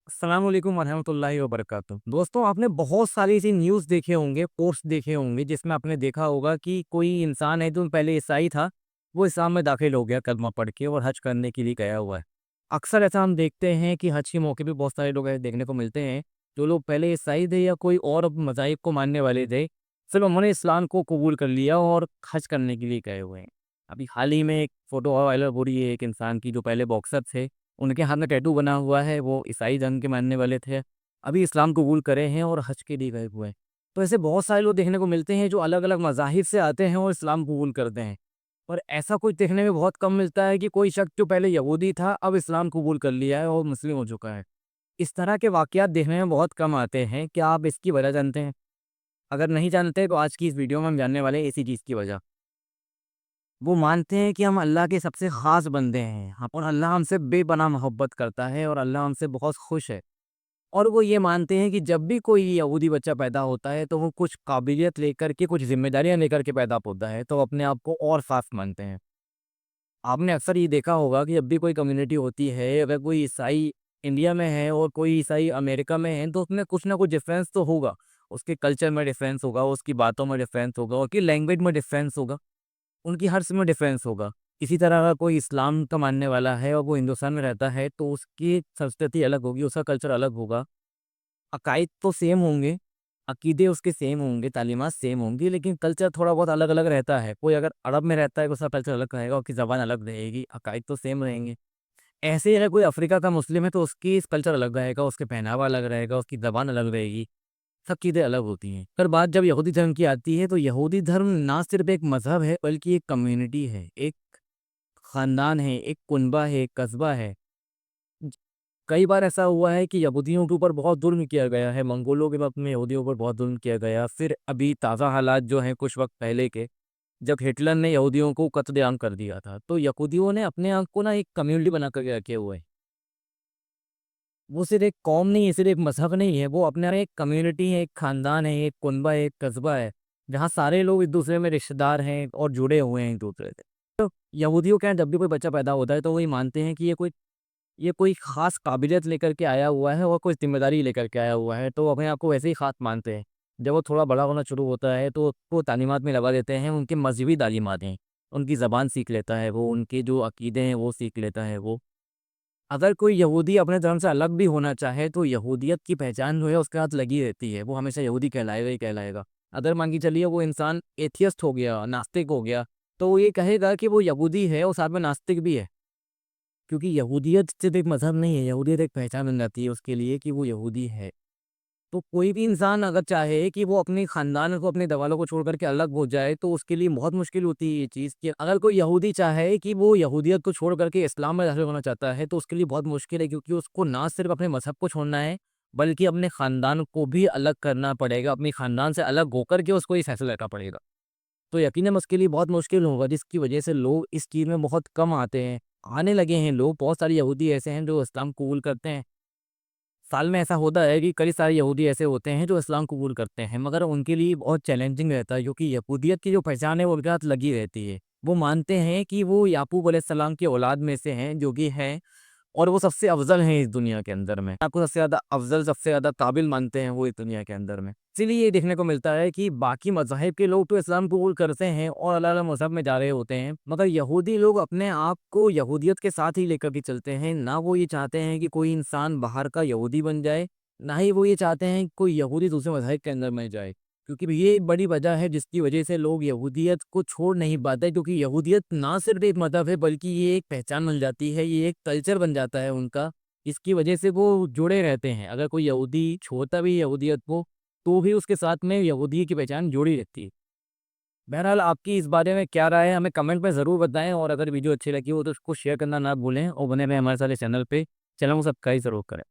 अस्सलाम वालेकुम वरहमतुल्लाहि वबरकातुहू। दोस्तों, आपने बहुत सारी ऐसी न्यूज़ देखे होंगे, पोस्ट देखे होंगे जिसमें आपने देखा होगा कि कोई इंसान है जो पहले ईसाई था, वो इस्लाम में दाखिल हो गया कलमा पढ़ के और हज करने के लिए गया हुआ है। अक्सर ऐसा हम देखते हैं कि हज के मौके पे बहुत सारे लोग ऐसे देखने को मिलते हैं, जो लोग पहले ईसाई थे या कोई और मज़ाहिब को मानने वाले थे, फिर उन्होंने इस्लाम को कबूल कर लिया और हज करने के लिए गए हुए हैं। अभी हाल ही में एक फ़ोटो और वायरल हो रही है एक इंसान की जो पहले बॉक्सर थे, उनके हाथ में टैटू बना हुआ है, वो ईसाई धर्म के मानने वाले थे। अभी इस्लाम कबूल करे हैं और हज के लिए गए हुए हैं। तो ऐसे बहुत सारे लोग देखने को मिलते हैं जो अलग-अलग मज़ाहिब से आते हैं और इस्लाम कबूल करते हैं। और ऐसा कुछ देखने में बहुत कम मिलता है कि कोई शख्स जो पहले यहूदी था, अब इस्लाम कबूल कर लिया है और मुस्लिम हो चुका है। इस तरह के वाक़यात देखने में बहुत कम आते हैं। क्या आप इसकी वजह जानते हैं? अगर नहीं जानते तो आज की इस वीडियो में हम जानने वाले हैं इसी चीज़ की वजह। वो मानते हैं कि हम अल्लाह के सबसे ख़ास बंदे हैं और अल्लाह हमसे बेपनाह मोहब्बत करता है और अल्लाह हमसे बहुत खुश है। और वो ये मानते हैं कि जब भी कोई यहूदी बच्चा पैदा होता है तो वो कुछ काबिलियत लेकर के, कुछ ज़िम्मेदारियाँ लेकर के पैदा होता है, तो अपने आप को और ख़ास मानते हैं। आपने अक्सर ये देखा होगा कि जब भी कोई कम्युनिटी होती है, अगर कोई ईसाई इंडिया में है और कोई ईसाई अमेरिका में है, तो उसमें कुछ ना कुछ डिफ़रेंस तो होगा। उसके कल्चर में डिफ़रेंस होगा, उसकी बातों में डिफ़रेंस होगा, उसकी लैंग्वेज में डिफ़रेंस होगा। उनकी हर चीज़ में डिफ़रेंस होगा। इसी तरह अगर कोई इस्लाम का मानने वाला है और वो हिंदुस्तान में रहता है, तो उसकी संस्कृति अलग होगी, उसका कल्चर अलग होगा। अकायद तो सेम होंगे, अकीदे उसके सेम होंगे, तालीमात सेम होंगी, लेकिन कल्चर थोड़ा बहुत अलग-अलग रहता है। कोई अगर अरब में रहता है, तो उसका कल्चर अलग रहेगा, उसकी ज़बान अलग रहेगी, अकायद तो सेम रहेंगे। ऐसे ही अगर कोई अफ्रीका का मुस्लिम है, तो उसकी कल्चर अलग रहेगा, उसके पहनावा अलग रहेगा, उसकी ज़बान अलग रहेगी, सब चीज़ें अलग होती हैं। पर बात जब यहूदी धर्म की आती है, तो यहूदी धर्म ना सिर्फ़ एक मज़हब है, बल्कि एक कम्युनिटी है, एक ख़ानदान है, एक कुनबा है, एक कस्बा है। ज कई बार ऐसा हुआ है कि यहूदियों के ऊपर बहुत जुल्म किया गया है, मंगोलों के वक़्त में यहूदियों पर बहुत जुल्म किया गया। फिर अभी ताज़ा हालात जो हैं कुछ वक़्त पहले के, जब हिटलर ने यहूदियों को कत्लेआम कर दिया था, तो यहूदियों ने अपने आप को ना एक कम्युनिटी बना कर के रखे हुए हैं। वो सिर्फ़ एक कौम नहीं है, सिर्फ़ एक मज़हब नहीं है, वो अपना एक कम्युनिटी है, एक ख़ानदान है, एक कुनबा है, एक कस्बा है, जहाँ सारे लोग एक-दूसरे में रिश्तेदार हैं और जुड़े हुए हैं एक-दूसरे से। तो यहूदियों के यहाँ जब भी कोई बच्चा पैदा होता है, तो वो ये मानते हैं कि ये कोई ख़ास काबिलियत लेकर के आया हुआ है और कोई ज़िम्मेदारी लेकर के आया हुआ है, तो वो अपने आप को वैसे ही ख़ास मानते हैं। जब वो थोड़ा बड़ा होना शुरू होता है, तो उसको तालीमात में लगा देते हैं, उनके मज़हबी तालीमात हैं। उनकी ज़बान सीख लेता है वो, उनके जो अकीदे हैं, वो सीख लेता है वो। अगर कोई यहूदी अपने धर्म से अलग भी होना चाहे, तो यहूदियत की पहचान जो है उसके साथ लगी रहती है, वो हमेशा यहूदी कहलाएगा ही कहलाएगा। अगर मान के चलिए वो इंसान एथियस्ट हो गया, नास्तिक हो गया, तो वो ये कहेगा कि वो यहूदी है और साथ में नास्तिक भी है। क्योंकि यहूदियत सिर्फ़ एक मज़हब नहीं है, यहूदियत एक पहचान बन जाती है उसके लिए कि वो यहूदी है। तो कोई भी इंसान अगर चाहे कि वो अपने ख़ानदान को, अपने घरवालों को छोड़ कर के अलग हो जाए, तो उसके लिए बहुत मुश्किल होती है ये चीज़ कि अगर कोई यहूदी चाहे कि वो यहूदियत को छोड़ कर के इस्लाम में दाखिल होना चाहता है, तो उसके लिए बहुत मुश्किल है क्योंकि उसको ना सिर्फ़ अपने मज़हब को छोड़ना है, बल्कि अपने ख़ानदान को भी अलग करना पड़ेगा, अपने ख़ानदान से अलग होकर के उसको ये फ़ैसला लेना पड़ेगा। तो यकीनन उसके लिए बहुत मुश्किल होगा जिसकी वजह से लोग इस चीज़ में बहुत कम आते हैं। आने लगे हैं लोग, बहुत सारे यहूदी ऐसे हैं जो इस्लाम कबूल करते हैं। साल में ऐसा होता है कि कई सारे यहूदी ऐसे होते हैं जो इस्लाम कबूल करते हैं, मगर उनके लिए बहुत चैलेंजिंग रहता है क्योंकि यहूदियत की जो पहचान है वो उनके साथ लगी रहती है। वो मानते हैं कि वो याकूब अलैहिस्सलाम की औलाद में से हैं, जो कि हैं और वो सबसे अफ़ज़ल हैं इस दुनिया के अंदर में। आपको सबसे ज़्यादा अफ़ज़ल, सबसे ज़्यादा काबिल मानते हैं वो इस दुनिया के अंदर में। इसीलिए ये देखने को मिलता है कि बाकी मज़ाहिब के लोग तो इस्लाम कबूल करते हैं और अलग-अलग मज़हब में जा रहे होते हैं, मगर यहूदी लोग अपने आप को यहूदियत के साथ ही लेकर के चलते हैं। ना वो ये चाहते हैं कि कोई इंसान बाहर का यहूदी बन जाए, ना ही वो ये चाहते हैं कि कोई यहूदी दूसरे मज़ाहिब के अंदर में जाए। क्योंकि ये एक बड़ी वजह है जिसकी वजह से लोग यहूदियत को छोड़ नहीं पाते क्योंकि यहूदियत ना सिर्फ़ एक मज़हब है बल्कि ये एक पहचान बन जाती है, ये एक कल्चर बन जाता है उनका, इसकी वजह से वो जुड़े रहते हैं। अगर कोई यहूदी छोड़ता भी है यहूदियत को, तो भी उसके साथ में यहूदी की पहचान जुड़ी रहती है। बहरहाल आपकी इस बारे में क्या राय है हमें कमेंट में ज़रूर बताएँ और अगर वीडियो अच्छी लगी हो तो उसको शेयर करना ना भूलें और बने रहें हमारे सारे चैनल पे। चैनल को सब्सक्राइब ज़रूर करें।